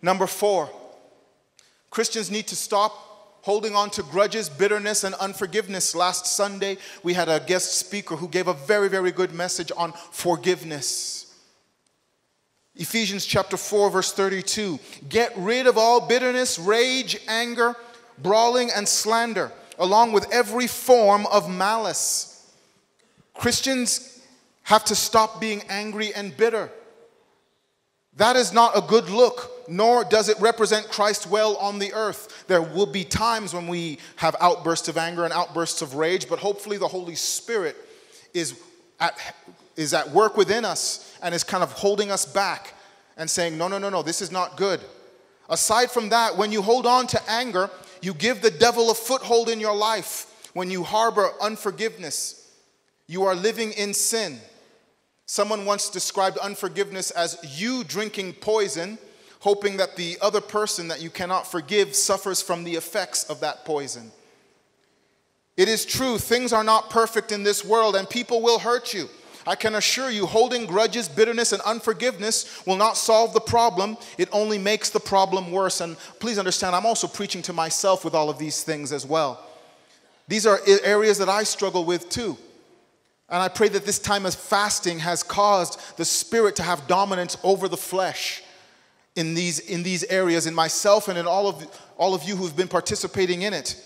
Number 4, Christians need to stop holding on to grudges, bitterness, and unforgiveness. Last Sunday, we had a guest speaker who gave a very, very good message on forgiveness. Ephesians chapter 4, verse 32. Get rid of all bitterness, rage, anger, brawling, and slander, along with every form of malice. Christians have to stop being angry and bitter. That is not a good look, nor does it represent Christ well on the earth. There will be times when we have outbursts of anger and outbursts of rage, but hopefully the Holy Spirit is at work within us and is kind of holding us back and saying, no, this is not good. Aside from that, when you hold on to anger, you give the devil a foothold in your life. When you harbor unforgiveness, you are living in sin. Someone once described unforgiveness as you drinking poison, hoping that the other person that you cannot forgive suffers from the effects of that poison. It is true, things are not perfect in this world and people will hurt you. I can assure you, holding grudges, bitterness, and unforgiveness will not solve the problem. It only makes the problem worse. And please understand, I'm also preaching to myself with all of these things as well. These are areas that I struggle with too. And I pray that this time of fasting has caused the Spirit to have dominance over the flesh in these areas, in myself and in all of you who've been participating in it.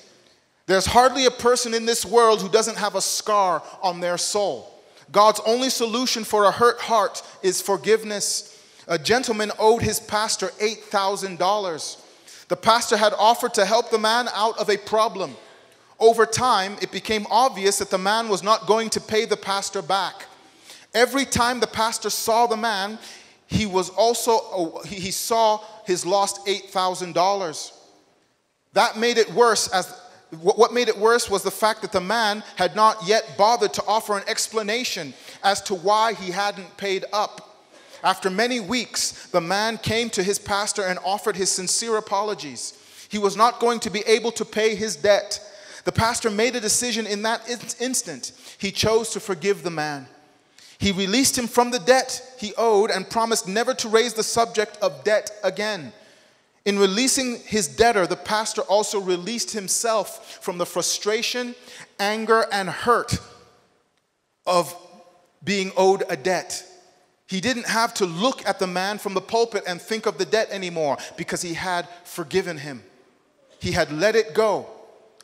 There's hardly a person in this world who doesn't have a scar on their soul. God's only solution for a hurt heart is forgiveness. A gentleman owed his pastor $8,000. The pastor had offered to help the man out of a problem. Over time, it became obvious that the man was not going to pay the pastor back. Every time the pastor saw the man, he saw his lost $8,000. That made it worse. What made it worse was the fact that the man had not yet bothered to offer an explanation as to why he hadn't paid up. After many weeks, the man came to his pastor and offered his sincere apologies. He was not going to be able to pay his debt. The pastor made a decision in that instant. He chose to forgive the man. He released him from the debt he owed and promised never to raise the subject of debt again. In releasing his debtor, the pastor also released himself from the frustration, anger, and hurt of being owed a debt. He didn't have to look at the man from the pulpit and think of the debt anymore because he had forgiven him. He had let it go.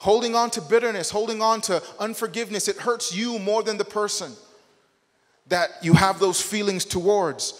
Holding on to bitterness, holding on to unforgiveness, it hurts you more than the person that you have those feelings towards.